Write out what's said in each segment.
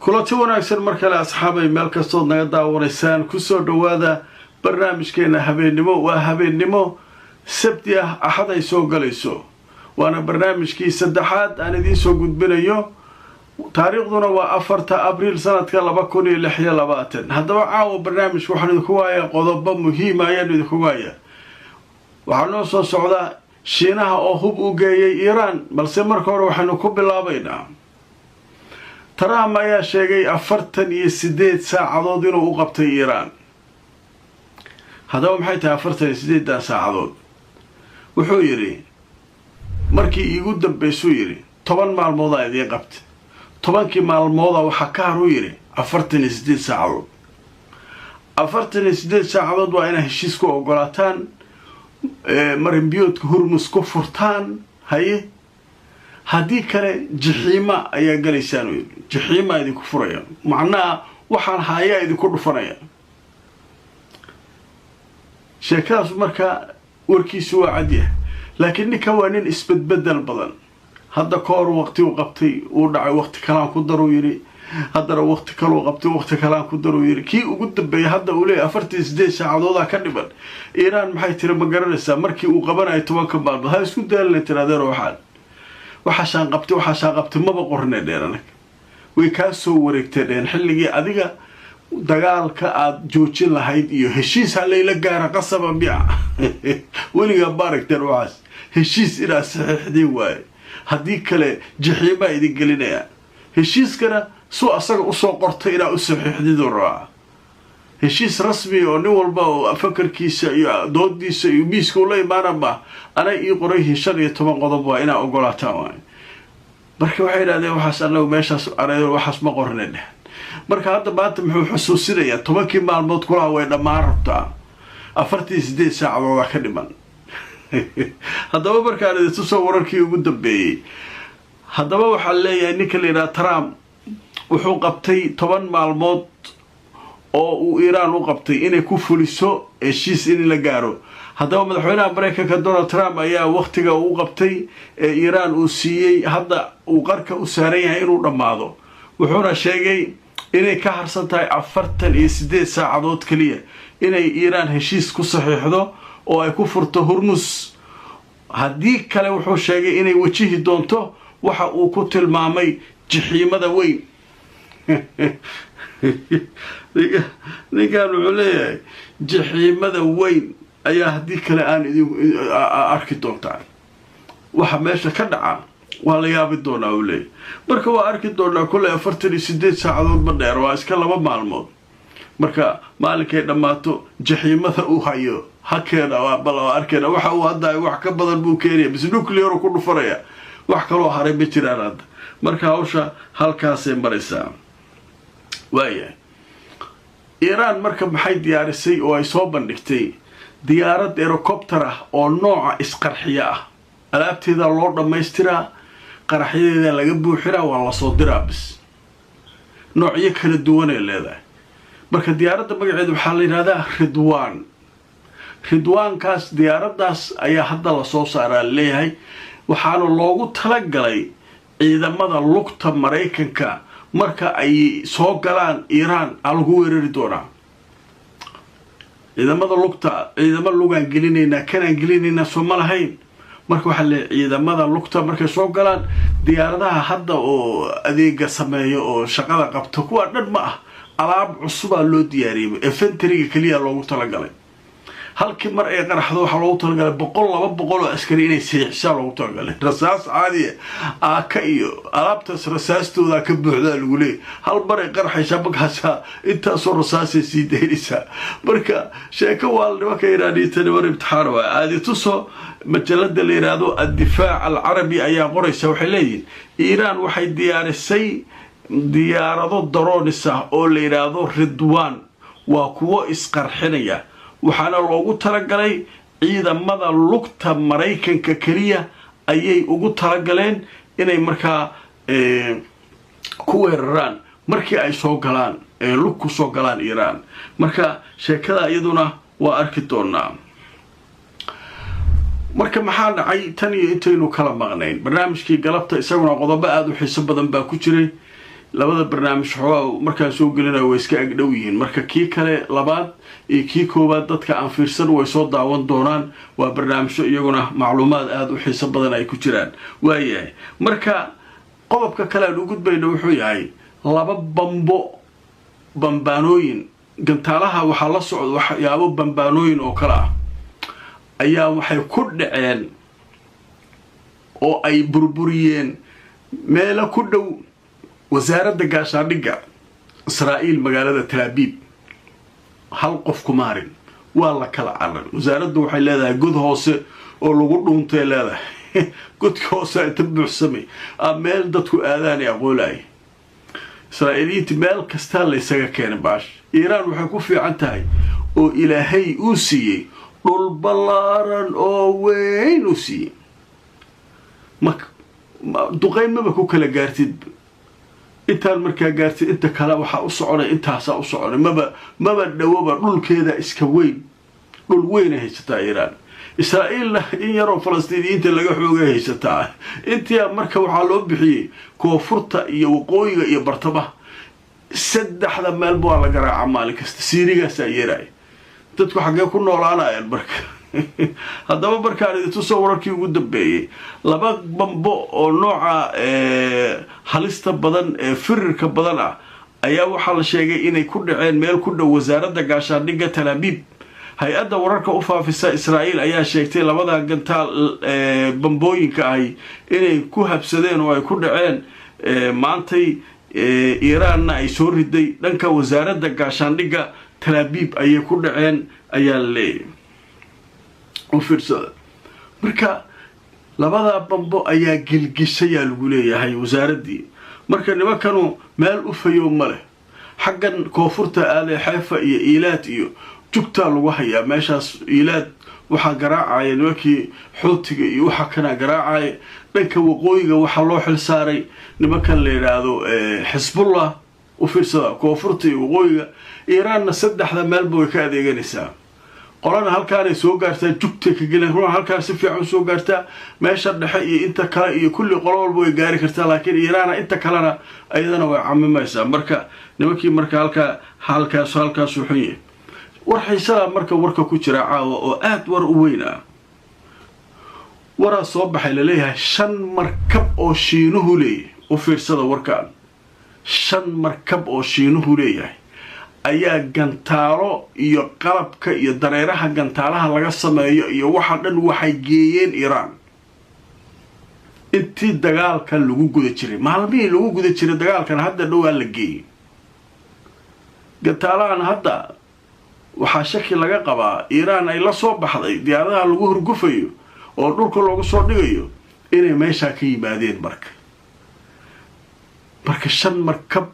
kulanti wanaagsan markale asxaabay meel kastood naga daawanaysaan kusoo dhawaada barnaamijkeena habeennimo waa habeennimo sabti ah axad ay soo galayso waana barnaamijkii saddexaad aan idiin soo gudbinayo taariikhduna waa 4 abriil sanadka 2026 haddaba caawa barnaamijku waxaan idinku waayaa qodobo muhiim ah ayaan idinku waayaa waxaa noo soo socda shiinaha oo hub u geeyay Iiraan balse marka hore waxaanu ku bilaabaynaa Trump ayaa sheegay 48 saacadood inuu u qabtay Iiraan haddaba maxay tahay 48 saacadood wuxuu yiri markii iigu dambeysay yiri 10 maalmood ay idin qabtay 10kii maalmood waxa ka haru yiri 48 saacadood 48 saacadood waa inay heshiis ku ogolaataan marinbiyoodka Hormuz ku furtaan haye haddii kale jixiima ayaa galaysaan jixiima idinku furaya macnaha waxaan hayaa idinku dhufanaya sheekaas marka warkiisu waa cadiya laakiin ninka waa nin isbedbedel badan hadda koor waqti uu qabtay uu dhacay waqti kale ku daru yiri hadda waqti kale uu qabtay waqti kale ku daru yiri kii ugu dambeeyay hadda uu leeyahay 48 saacadood ka dhiban Iiraan maxay tiri ma garanaysaa markii uu qabanayo 10 maalmood ha isku daalna tiraadeen waxaan qabtay maba qornay dheeranag way ka soo wareegteen xilligii adiga dagaalka aad joojin lahayd iyo heshiis halayla gaara qasaba bi'a weliga baaragteen waxaas heshiis ila saxiixdii waay haddii kale jixiima idin gelinaya heshiiskana soo asaga u soo qortay ila u saxiixdii doraa heshiis rasmi oo nin walba oo fakarkiisa iyo doodiisa iyo miiska u leeyahay ana ii qoray 15 qodob waa ina ogolaataan marka waxay yiraahdeen waxaas annagu meeshaas areeyo waxaas ma qorneen marka hadda maanta muxuu xusuusinayaa 10kii maalmood kula way dhamaan rabtaa 48 saacadood ka dhiman haddaba marka aan idin soo wararkii ugu dambeeyay haddaba waxa leeyahay ninka leeyahay Trump wuxuu qabtay 10 maalmood oo uu Iiraan u qabtay inay ku fuliso heshiis in la gaaro haddaba madaxweynaha Mareykanka Donald Trump ayaa waqtiga uu qabtay Iiraan uu siiyay hadda uu qarka u saaran yahay inuu dhamaado wuxuuna sheegay inay ka harsan tahay 48 saacadood kaliya inay Iiraan heshiis ku saxiixdo oo ay ku furto Hormuz haddii kale wuxuu sheegay inay wajihi doonto waxa uu ku tilmaamay jixiimada weyn ninkan wuxuu leeyahay jixiimada weyn ayaa haddii kale aan idin arki doontaa waxa meesha ka dhaca waa la yaabi doonaa uu leeyahay marka waa arki doonaa kule 48 saacadood ma dheer waa iska 2 maalmood marka maalinkay dhamaato jixiimada uu hayo hakeena waa bal arkeena waxa uu hadda wax ka badan buu keenaya bis nuclear ku dhufaraya wax kale oo haray ma jiraan marka hawsha halkaas ay maraysaa waaya Iiraan marka maxay diyaarisay oo ay soo bandhigtay diyaarad helicopter ah oo nooca isqarxiya ah alaabteeda loo dhameystiraa qaraxyadeeda laga buuxiraa waa la soo diraa bis noocyo kala duwan ay leedahay marka diyaaradda magaceedu waxa la yiraahdaa Ridwan-kaas diyaaradaas ayaa hadda la soo saaraa leeyahay waxaana loogu talagalay ciidamada lugta Mareykanka marka ay soo galaan Iiraan algu weerari doonaa ciidamada lugta ciidamada lugan gelinayna kana gelinayna Soomaaliyeed marka waxa la ciidamada lugta markay soo galaan diyaaradaha hadda oo adeega sameeyo oo shaqada qabto kuwa dhan ma ah alaab cusub loo diyaariyay infantry kaliya loogu talagalay halkii mar ay qaraxdo waxa loogu talagalay 200 oo askari inay siixsaan loogu talagalay rasaas caadi ah ka iyo alaabtaas rasaastooda ka buuxda lagu leeyahay hal mar ay qarxaysa bagaasa inta soo rasaas sii deynaysa marka sheeko waalnimo ka Iiraaniyiinta war imtixaan waa aadi tuso majalada la yiraahdo ad-difaac al-arabi ayaa qoraysa waxay leeyihiin Iiraan waxay diyaarisay diyaarado drones ah oo la yiraahdo Ridwan waa kuwa isqarxinaya waxaana loogu talagalay ciidamada lugta Mareykanka kaliya ayay ugu talagaleen inay markaa ku weeraraan markii ay soo galaan lug ku soo galaan Iiraan marka sheekada iyaduna waa arki doonaa marka maxaa dhacay tan iyo intaynu kala maqnayn barnaamijkii galabta isaguna qodobo aad u xiiso badan baa ku jiray labada barnaamij xogaa markaan soo gelinayo way iska agdhow yihiin marka kii kale labaad iyo kii koowaad dadka aan fiirsan way soo daawan doonaan waa barnaamijyo iyaguna macluumaad aada u xiiso badan ay ku jiraan waayahay marka qodobka kale aan u gudbayno wuxuu yahay laba bambaanooyin gantaalaha waxaa la socda waxyaabo bambaanooyin oo kale ah ayaa waxay ku dhaceen oo ay burburiyeen meelo ku dhow wasaaradda gaashaandhigga Israa'iil magaalada Tel Aviv hal qof kuma harin waa la kala carar wasaaraddu waxay leedahay god hoose oo lagu dhuuntay leedahay godka hoose inta buuxsamay meel dadku aadaan ay aqoolay Israa'iiliinta meel kasta la isaga keenay baash Iiraan waxay ku fiican tahay oo Ilaahay uu siiyay dhul ballaaran oo weyn u siiyay duqeymaba ku kala gaartid intaan markaa gaartid inta kale waxa u soconay intaasa u soconay maba dhawaba dhulkeeda iska weyn dhul weyn ay haysataa Iiraan Israa'iilna in yaroo Falastiiniyiinta laga xoogay haysataa intii marka waxaa loo bixiyay koonfurta iyo waqooyiga iyo bartamaha saddexda meel baa la garaaca maalin kasta Siirigaas ay yeeray dadku xagee ku noolaanayaan marka haddaba markaan idin tusoo wararkii ugu dambeeyay laba bambo oo nooca halista badan ee firirka badan ah ayaa waxaa la sheegay inay ku dhaceen meel ku dhow wasaaradda gaashaandhigga Tel Aviv hay-adda wararka u faafisa Israa'iil ayaa sheegtay labada gantaal bambooyinka ay inay ku habsadeen oo ay ku dhaceen maantay Iiraanna ay soo riday dhanka wasaaradda gaashaandhigga Tel Aviv ayay ku dhaceen ayaa leeyahay marka labada bambo ayaa gilgishay lagu leeyahay wasaaradii marka nimankanu meel u fayo male xaggan koonfurta aale Xayfa iyo Eilat iyo jugta lagu hayaa meeshaas Eilat waxa garaacay nimankii Xuutiga iyo waxa kana garaacay dhanka waqooyiga waxa loo xil saaray nimankan la yiraahdo Hezbollah u fiirsada koonfurta iyo waqooyiga Iiraanna saddexda meel buu ka adeeganaysaa qolana halkaan ay soo gaartaa jugta ka galeen ruux halkaan si fiican soo gaartaa meesha dhexe iyo inta kale iyo kulli qolo walba way gaari kartaa laakiin Iiraan inta kalena ayadana way camimaysaa marka nimankii marka halkaas wuxuu yahay war xiisaa marka warka ku jira caawa oo aad war u weyn ah wara soo baxay la leeyahay 5 markab oo Shiinuhu leeyahay u fiirsada warkaan 5 markab oo Shiinuhu leeyahay ayaa gantaalo iyo qalabka iyo dareeraha gantaalaha laga sameeyo iyo waxa dhan waxay geeyeen Iiraan intii dagaalka lagu guda jiray maalmihii lagu guda jiray dagaalkan hadda dhow la geeyay gantaalahan hadda waxa shaki laga qabaa Iiraan ay la soo baxday diyaaradaha lagu hurgufayo oo dhulka loogu soo dhigayo inay meesha ka yimaadeen marka 5 markab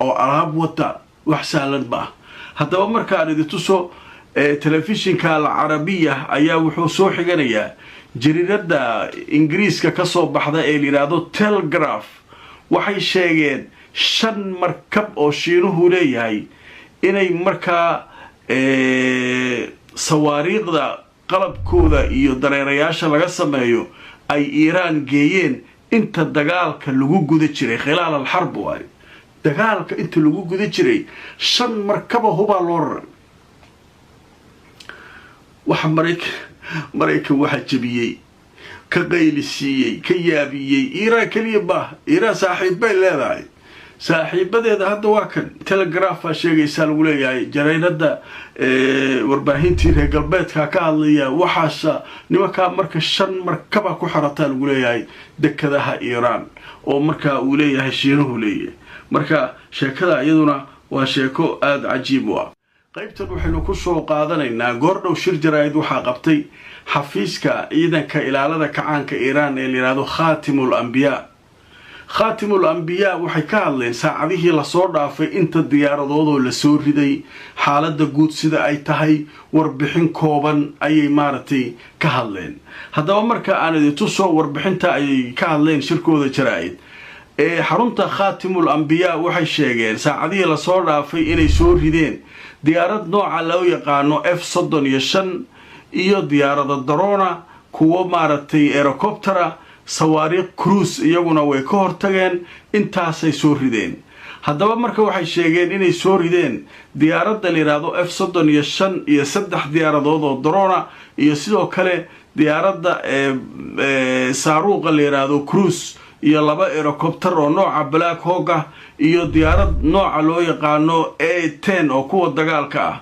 oo alaab wada wax sahlan ba haddaba markaan idin tuso telefishinka Al-Arabiya ayaa wuxuu soo xiganayaa jariirada Ingiriiska ka soo baxda ee yiraahdo Telegraph waxay sheegeen 5 markab oo Shiinuhu leeyahay inay markaa sawaariiqda qalabkooda iyo dareerayaasha laga sameeyo ay Iiraan geeyeen inta dagaalka lagu guda jiray khilaal al-harb waay dagaalka inta lagu guda jiray 5 markaba huba loo raray waxa Mareykan waxa jabiyay ka qaylisiyay ka yaabiyay Iiraan kaliya Iiraan saaxiibay leedahay saaxiibadeeda hadda waa kan Telegraph sheegaysa lagu leeyahay jaraynada warbaahintii reer galbeedka ka hadlaya waxaas nimanka marka 5 markaba ku xarataa lagu leeyahay dekadaha Iiraan oo marka uu leeyahay Shiinuhu leeyahay marka sheekada iyaduna waa sheeko aad cajiib ah qaybtan waxaynu ku soo qaadanaynaa goordhow shir jaraa'id waxa qabtay xafiiska ciidanka ilaalada kacaanka Iiraan ee yiraahdo Khatimul Anbiya waxay ka hadleen saacadihii la soo dhaafay inta diyaaradoodoo la soo riday xaaladda guud sida ay tahay warbixin kooban ayay maartay ka hadleen haddaba marka aan idin tuso warbixinta ay ka hadleen shirkooda jaraa'id xarunta Khatimul Anbiya waxay sheegeen saacadihii la soo dhaafay inay soo rideen diyaarad nooca loo yaqaano F-35 iyo diyaarada drona kuwa maartay helicopter sawaariikh cruise iyaguna way ka hortageen intaasay soo rideen haddaba marka waxay sheegeen inay soo rideen diyaaradda la yidhaahdo F-35 iyo 3 diyaaradood oo drona iyo sidoo kale diyaaradda saaruuqa la yidhaahdo cruise iyo 2 helicopter oo nooca Black Hawk ah iyo diyaarad nooca loo yaqaano A-10 oo kuwa dagaalka ah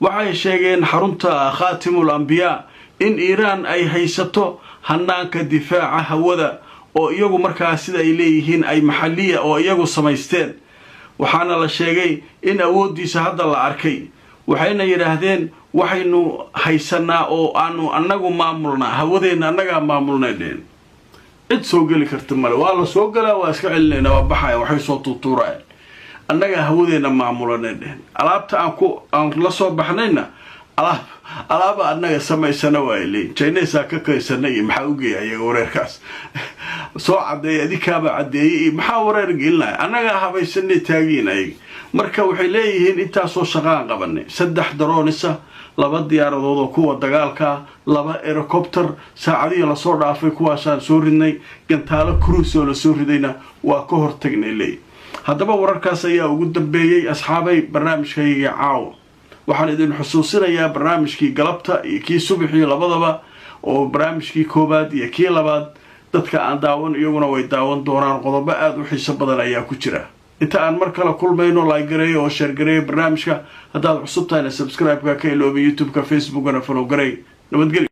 waxay sheegeen xarunta Khatimul Anbiya in Iran ay haysato hanaanka difaaca hawada oo iyagu markaa sida ay leeyihiin ay maxalliya oo iyagu samaysteen waxaana la sheegay in awoodiisa hadda la arkay waxayna yiraahdeen waxaynu haysanaa oo aanu annagu maamulnaa hawadeena annaga maamulnaydeen cid soo gali karta male waa la soo galaa waa iska celinayna waa baxaya waxay soo tuurayaan annaga hawadeena maamulnaydeen alaabta aan la soo baxnayna alaaba annaga samaysana waa ilay Chinese ka kaysanay maxaa u geeyay wareerkaas soo cadeey adikaaba cadeeyay maxaa wareer gelinay annaga habaysanay taagiinay marka waxay leeyihiin intaas oo shaqaan qabanay 3 droonisa 2 diyaaradood oo kuwa dagaalka 2 helicopter saacadiyo la soo dhaafay kuwaasaan soo ridnay gantaalo cruise oo la soo ridayna waa ka hortagnay leey haddaba wararkaas ayaa ugu dambeeyay asxaabay barnaamijkayga caaw waxaan idin xusuusinayaa barnaamijkii galabta iyo kii subaxii labadaba oo barnaamijkii koobaad iyo kii labaad dadka aan daawan iyaguna way daawan doonaan qodobo aad u xiiso badan ayaa ku jira inta aan mar kale kulmayno like gareeyo oo share gareeyo barnaamijka haddaad cusub tahayna subscribe ka iloobi YouTube-ka Facebook-na follow gareey nabadgelyo